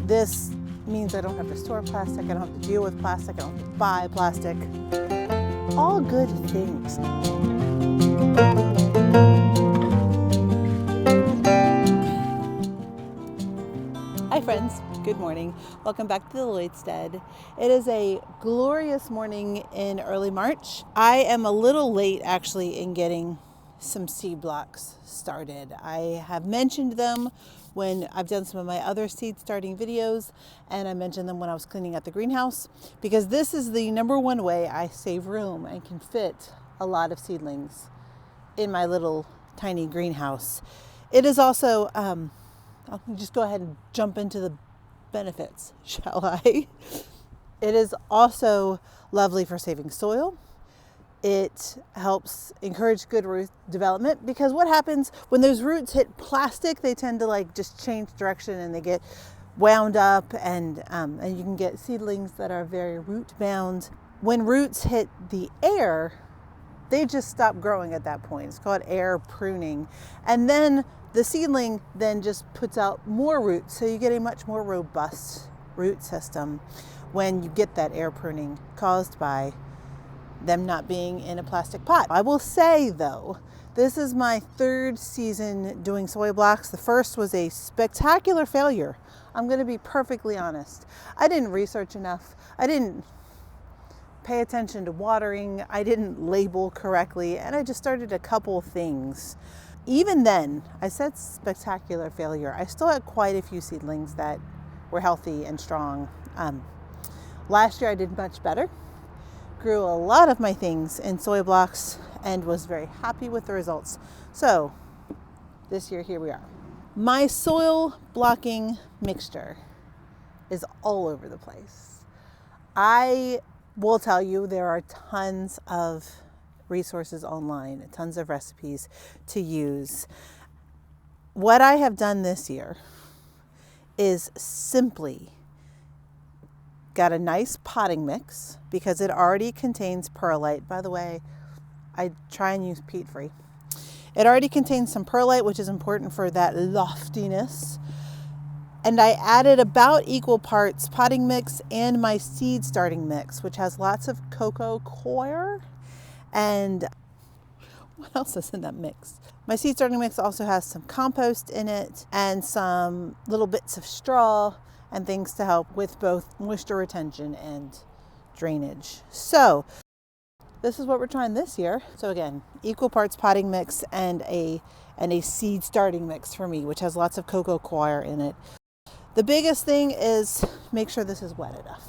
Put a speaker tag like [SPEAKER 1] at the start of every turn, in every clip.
[SPEAKER 1] This means I don't have to store plastic, I don't have to deal with plastic, I don't have to buy plastic. All good things. Hi friends, good morning. Welcome back to the Lloydstead. It is a glorious morning in early March. I am a little late actually in getting some seed blocks started. I have mentioned them when I've done some of my other seed starting videos, and I mentioned them when I was cleaning out the greenhouse, because this is the number one way I save room and can fit a lot of seedlings in my little tiny greenhouse. It is also, I'll just go ahead and jump into the benefits, shall I? It is also lovely for saving soil. It helps encourage good root development, because what happens when those roots hit plastic, they tend to just change direction and they get wound up, and you can get seedlings that are very root bound. When roots hit the air, they just stop growing at that point. It's called air pruning. And then the seedling then just puts out more roots. So you get a much more robust root system when you get that air pruning caused by them not being in a plastic pot. I will say though, this is my third season doing soil blocks. The first was a spectacular failure. I'm going to be perfectly honest. I didn't research enough. I didn't pay attention to watering. I didn't label correctly, and I just started a couple things. Even then, I said spectacular failure. I still had quite a few seedlings that were healthy and strong. Last year I did much better. Grew a lot of my things in soil blocks and was very happy with the results. So this year, here we are. My soil blocking mixture is all over the place. I will tell you there are tons of resources online, tons of recipes to use. What I have done this year is simply got a nice potting mix, because it already contains perlite. By the way, I try and use peat-free. It already contains some perlite, which is important for that loftiness. And I added about equal parts potting mix and my seed starting mix, which has lots of cocoa coir. And what else is in that mix? My seed starting mix also has some compost in it and some little bits of straw and things to help with both moisture retention and drainage. So this is what we're trying this year. So again, equal parts potting mix and a seed starting mix for me, which has lots of cocoa coir in it. The biggest thing is make sure this is wet enough.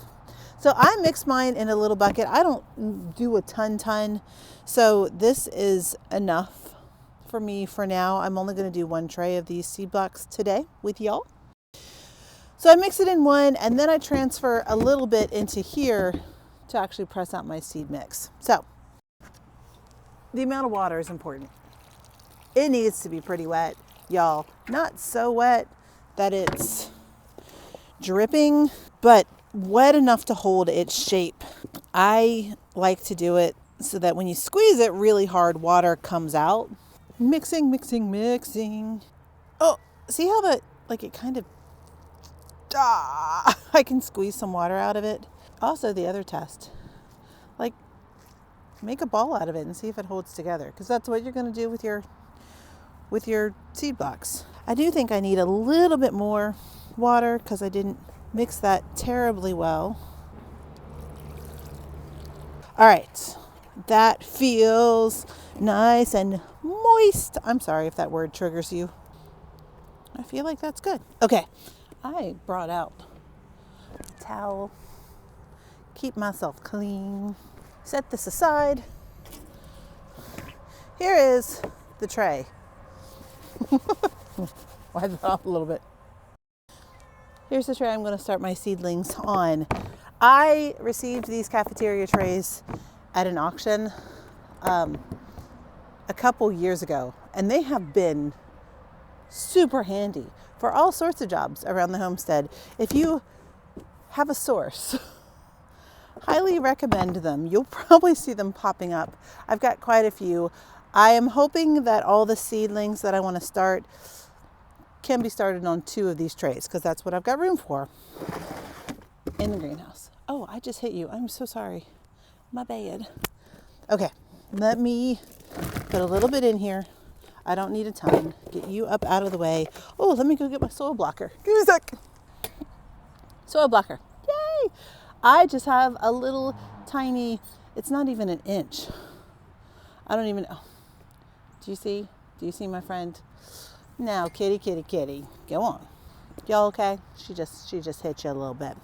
[SPEAKER 1] So I mix mine in a little bucket. I don't do a ton. So this is enough for me for now. I'm only going to do one tray of these seed blocks today with y'all. So I mix it in one, and then I transfer a little bit into here to actually press out my seed mix. So the amount of water is important. It needs to be pretty wet, y'all. Not so wet that it's dripping, but wet enough to hold its shape. I like to do it so that when you squeeze it really hard, water comes out. Mixing. Oh, see how that, it kind of, I can squeeze some water out of it. Also, the other test, make a ball out of it and see if it holds together, because that's what you're going to do with your seed blocks. I do think I need a little bit more water because I didn't mix that terribly well. All right, that feels nice and moist. I'm sorry if that word triggers you. I feel like that's good. Okay, I brought out a towel, keep myself clean, set this aside. Here is the tray. Wipe it off a little bit. Here's the tray I'm going to start my seedlings on. I received these cafeteria trays at an auction a couple years ago, and they have been super handy for all sorts of jobs around the homestead. If you have a source, highly recommend them. You'll probably see them popping up. I've got quite a few. I am hoping that all the seedlings that I want to start can be started on 2 of these trays because that's what I've got room for in the greenhouse. Oh, I just hit you. I'm so sorry. My bad. Okay, let me put a little bit in here. I don't need a ton. Get you up out of the way. Oh, let me go get my soil blocker. Give me a sec. Soil blocker. Yay! I just have a little tiny, it's not even an inch. I don't even know. Do you see? Do you see my friend? Now, kitty, kitty, kitty. Go on. Y'all okay? She just hit you a little bit.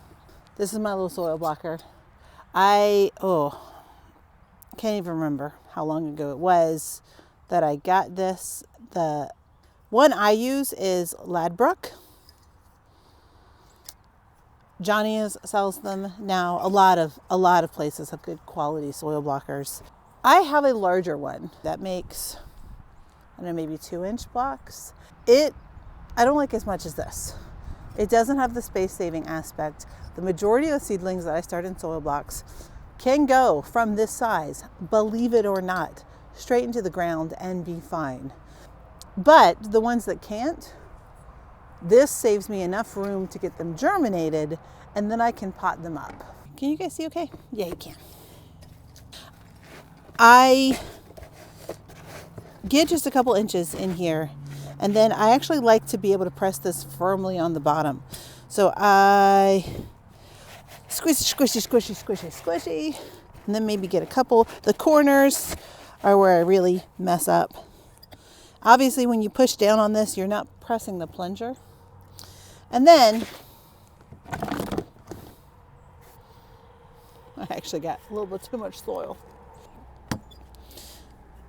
[SPEAKER 1] This is my little soil blocker. I can't even remember how long ago it was that I got this. The one I use is Ladbroke. Johnny sells them now. A lot of places have good quality soil blockers. I have a larger one that makes, I don't know, maybe 2-inch blocks. I don't like as much as this. It doesn't have the space saving aspect. The majority of the seedlings that I start in soil blocks can go from this size, believe it or not, straight into the ground and be fine. But the ones that can't, this saves me enough room to get them germinated, and then I can pot them up. Can you guys see okay? Yeah, you can. I get just a couple inches in here, and then I actually like to be able to press this firmly on the bottom. So I squishy, squishy, squishy, squishy, squishy, and then maybe get a couple. The corners are where I really mess up. Obviously, when you push down on this, you're not pressing the plunger. And then I actually got a little bit too much soil.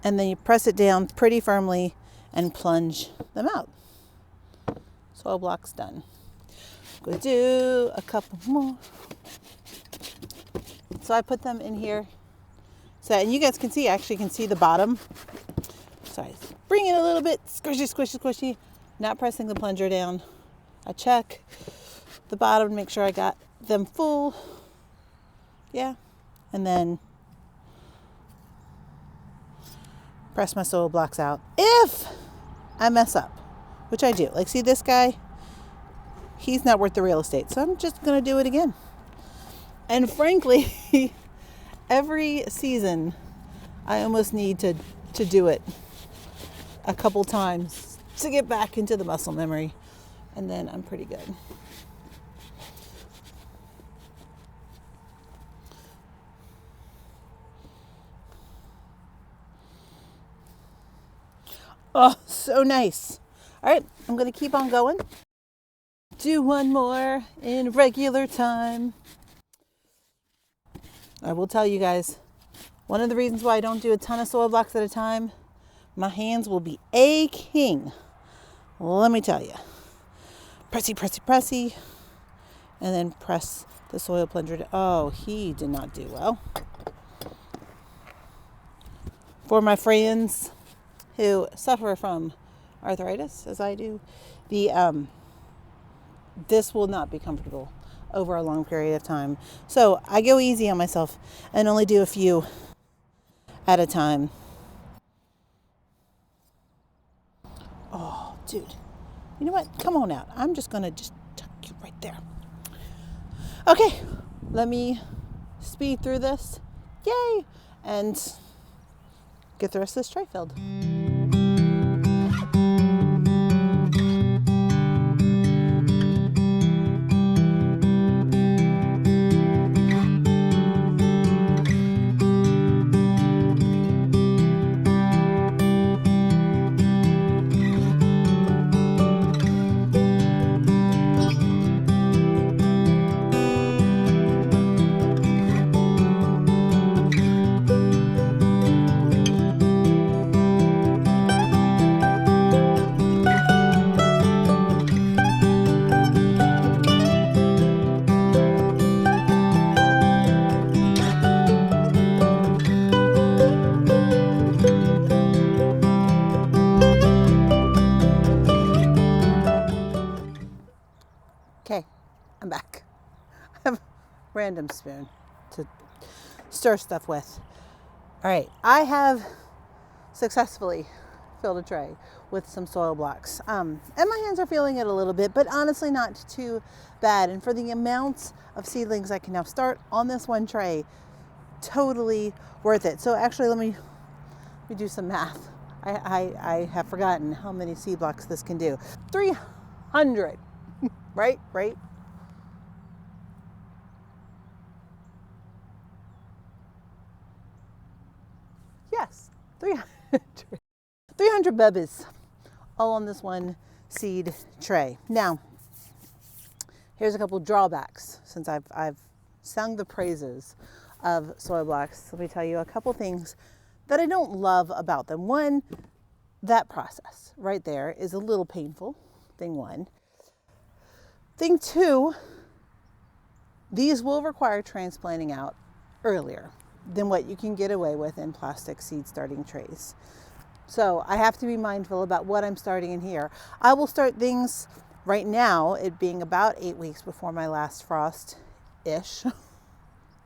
[SPEAKER 1] And then you press it down pretty firmly and plunge them out. Soil block's done. I'm going to do a couple more. So I put them in here. So, and you guys can see, actually can see the bottom. So I bring it a little bit, squishy, squishy, squishy, not pressing the plunger down. I check the bottom to make sure I got them full. Yeah. And then press my soil blocks out. If I mess up, which I do, like see this guy, he's not worth the real estate. So I'm just going to do it again. And frankly, every season, I almost need to do it a couple times to get back into the muscle memory. And then I'm pretty good. Oh, so nice. All right, I'm going to keep on going. Do one more in regular time. I will tell you guys, one of the reasons why I don't do a ton of soil blocks at a time, my hands will be aching. Let me tell you. Pressy, pressy, pressy. And then press the soil plunger. Oh, he did not do well. For my friends who suffer from arthritis, as I do, this will not be comfortable over a long period of time. So I go easy on myself and only do a few at a time. Oh, dude. You know what? Come on out. I'm just going to just tuck you right there. Okay. Let me speed through this. Yay. And get the rest of this tray filled. Okay, I'm back. I have a random spoon to stir stuff with. All right, I have successfully filled a tray with some soil blocks. And my hands are feeling it a little bit, but honestly not too bad. And for the amount of seedlings I can now start on this one tray, totally worth it. So actually, let me do some math. I have forgotten how many seed blocks this can do. 300, right? Yes, 300. 300 bebes, all on this one seed tray. Now, here's a couple drawbacks since I've sung the praises of soil blocks. Let me tell you a couple things that I don't love about them. One, that process right there is a little painful, thing one. Thing two, these will require transplanting out earlier than what you can get away with in plastic seed starting trays. So I have to be mindful about what I'm starting in here. I will start things right now, it being about 8 weeks before my last frost-ish.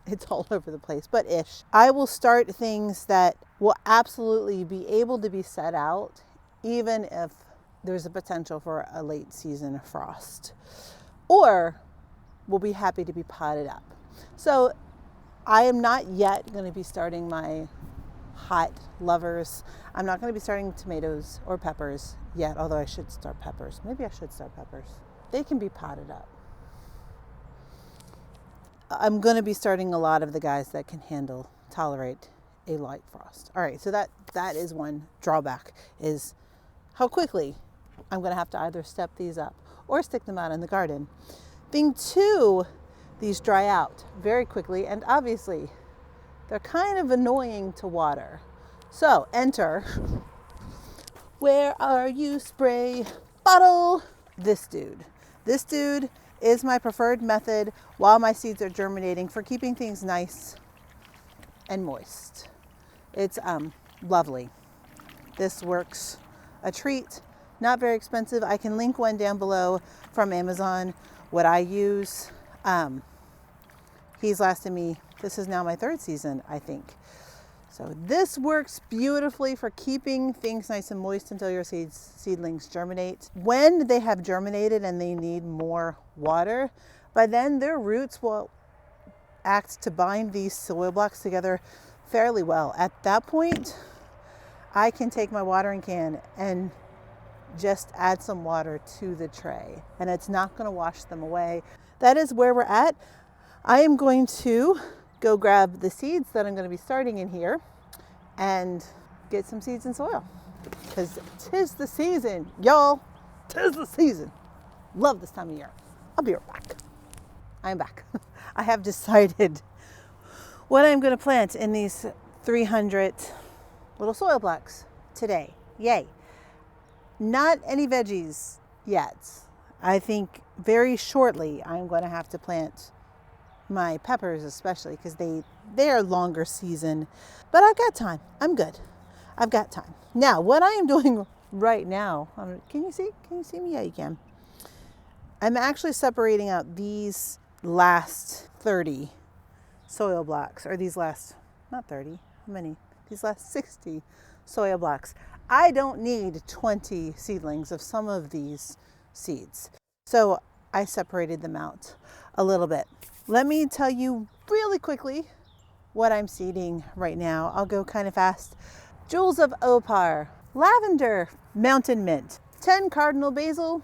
[SPEAKER 1] It's all over the place, but ish. I will start things that will absolutely be able to be set out, even if there's a potential for a late season frost, or will be happy to be potted up. So I am not yet going to be starting my hot lovers. I'm not going to be starting tomatoes or peppers yet, although I should start peppers. Maybe I should start peppers. They can be potted up. I'm going to be starting a lot of the guys that can tolerate a light frost. All right, so that is one drawback, is how quickly I'm going to have to either step these up or stick them out in the garden. Thing two, these dry out very quickly, and obviously they're kind of annoying to water. So enter, where are you, spray bottle? This dude is my preferred method while my seeds are germinating for keeping things nice and moist. It's lovely. This works a treat, not very expensive. I can link one down below from Amazon, what I use. He's lasted me, this is now my third season, I think. So this works beautifully for keeping things nice and moist until your seedlings germinate. When they have germinated and they need more water, by then their roots will act to bind these soil blocks together fairly well. At that point, I can take my watering can and just add some water to the tray, and it's not going to wash them away. That is where we're at. I am going to go grab the seeds that I'm going to be starting in here and get some seeds and soil, because 'tis the season, y'all. 'Tis the season. Love this time of year. I'll be right back. I'm back. I have decided what I'm going to plant in these 300 little soil blocks today. Yay. Not any veggies yet. I think very shortly I'm going to have to plant my peppers, especially because they are longer season, but I've got time. I'm good. I've got time. Now, what I am doing right now, can you see me? Yeah, you can. I'm actually separating out these last 30 soil blocks, or these last, not 30, how many? These last 60 soil blocks. I don't need 20 seedlings of some of these seeds. So I separated them out a little bit. Let me tell you really quickly what I'm seeding right now. I'll go kind of fast. Jewels of Opar, lavender, mountain mint, 10 cardinal basil,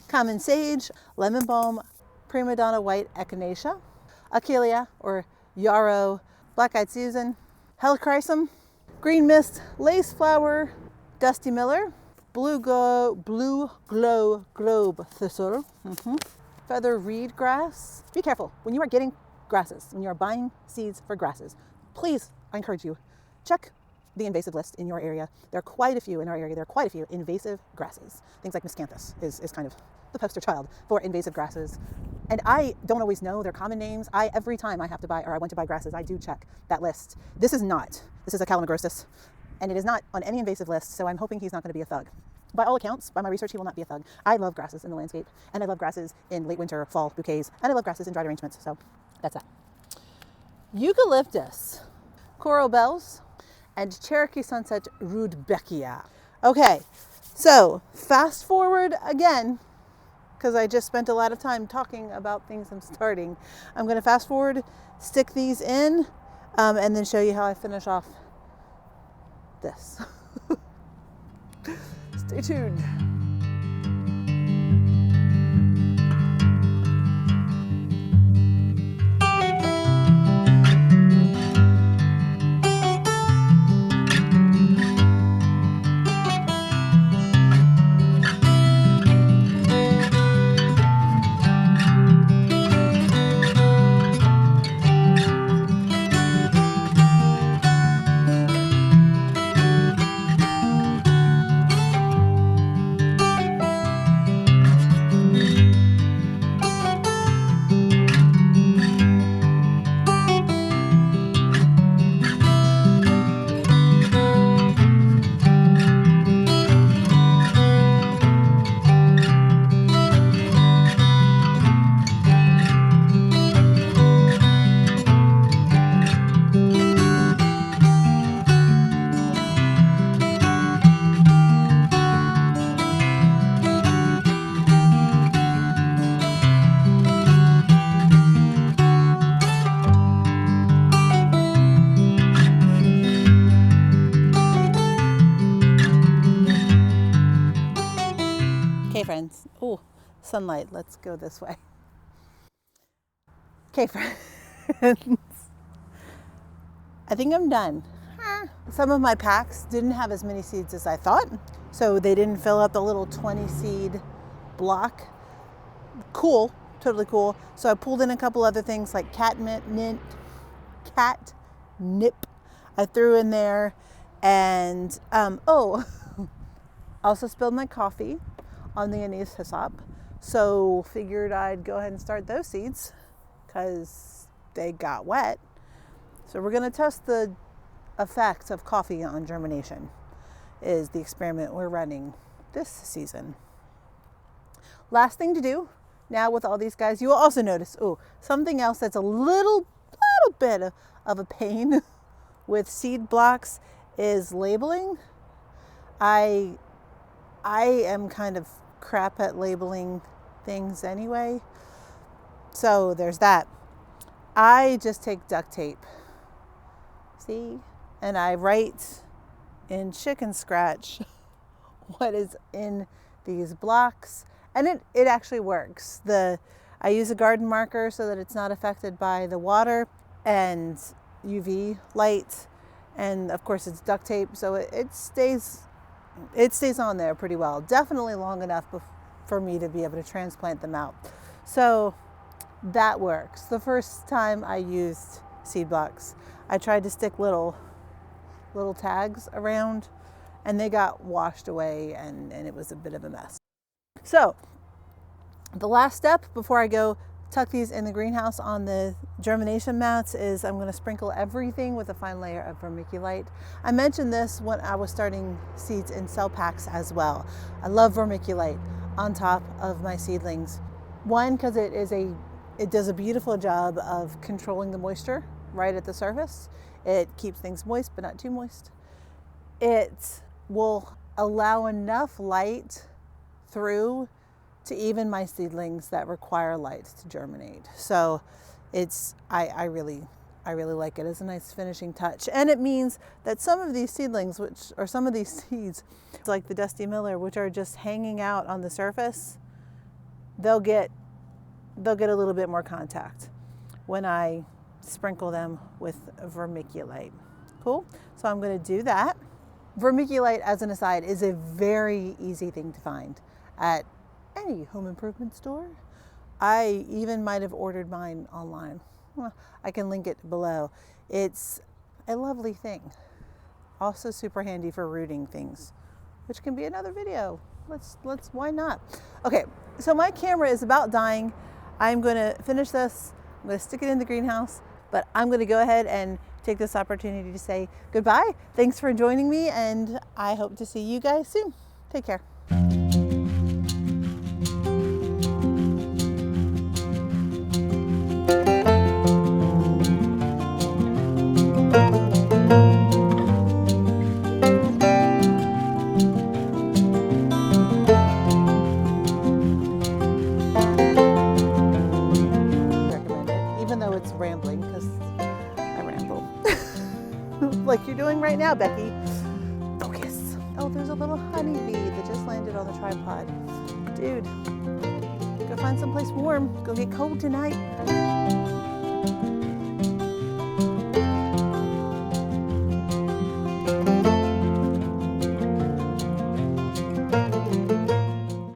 [SPEAKER 1] common sage, lemon balm, prima donna white echinacea, achillea or yarrow, black-eyed Susan, helichrysum, green mist, lace flower, dusty miller, blue glow globe thistle, feather reed grass. Be careful when you are getting grasses, when you are buying seeds for grasses. Please, I encourage you, check the invasive list in your area. There are quite a few in our area. There are quite a few invasive grasses. Things like miscanthus is kind of the poster child for invasive grasses. And I don't always know their common names. Every time I have to buy, or I went to buy grasses, I do check that list. This is a calamagrostis, and it is not on any invasive list, so I'm hoping he's not going to be a thug. By all accounts, by my research, he will not be a thug. I love grasses in the landscape, and I love grasses in late winter, fall bouquets, and I love grasses in dried arrangements, so that's that. Eucalyptus, coral bells, and Cherokee sunset rudbeckia. Okay, so fast forward again, because I just spent a lot of time talking about things I'm starting. I'm going to fast forward, stick these in, and then show you how I finish off this. Stay tuned. Okay, friends. Oh, sunlight. Let's go this way. Okay, friends. I think I'm done. Some of my packs didn't have as many seeds as I thought, so they didn't fill up the little 20 seed block. Cool, totally cool. So I pulled in a couple other things like catnip. I threw in there, and also spilled my coffee on the anise hyssop. So figured I'd go ahead and start those seeds because they got wet. So we're going to test the effects of coffee on germination, is the experiment we're running this season. Last thing to do now with all these guys, you will also notice, something else that's a little bit of a pain with seed blocks is labeling. I am kind of crap at labeling things anyway. So there's that. I just take duct tape. See? And I write in chicken scratch what is in these blocks. And it actually works. I use a garden marker so that it's not affected by the water and UV light. And of course it's duct tape, so it stays on there pretty well. Definitely long enough for me to be able to transplant them out. So that works. The first time I used seed blocks, I tried to stick little tags around, and they got washed away, and it was a bit of a mess. So the last step before I go tuck these in the greenhouse on the germination mats is I'm going to sprinkle everything with a fine layer of vermiculite. I mentioned this when I was starting seeds in cell packs as well. I love vermiculite on top of my seedlings. One, because it does a beautiful job of controlling the moisture right at the surface. It keeps things moist but not too moist. It will allow enough light through to even my seedlings that require light to germinate. So I really like it as a nice finishing touch. And it means that some of these seedlings, some of these seeds, like the Dusty Miller, which are just hanging out on the surface, they'll get a little bit more contact when I sprinkle them with vermiculite. Cool. So I'm going to do that. Vermiculite, as an aside, is a very easy thing to find at any home improvement store. I even might have ordered mine online. Well, I can link it below. It's a lovely thing. Also super handy for rooting things, which can be another video. Why not? Okay, so my camera is about dying. I'm going to finish this. I'm going to stick it in the greenhouse, but I'm going to go ahead and take this opportunity to say goodbye. Thanks for joining me, and I hope to see you guys soon. Take care. like you're doing right now, Becky. Focus. Oh, there's a little honeybee that just landed on the tripod. Dude, go find someplace warm. Go get cold tonight.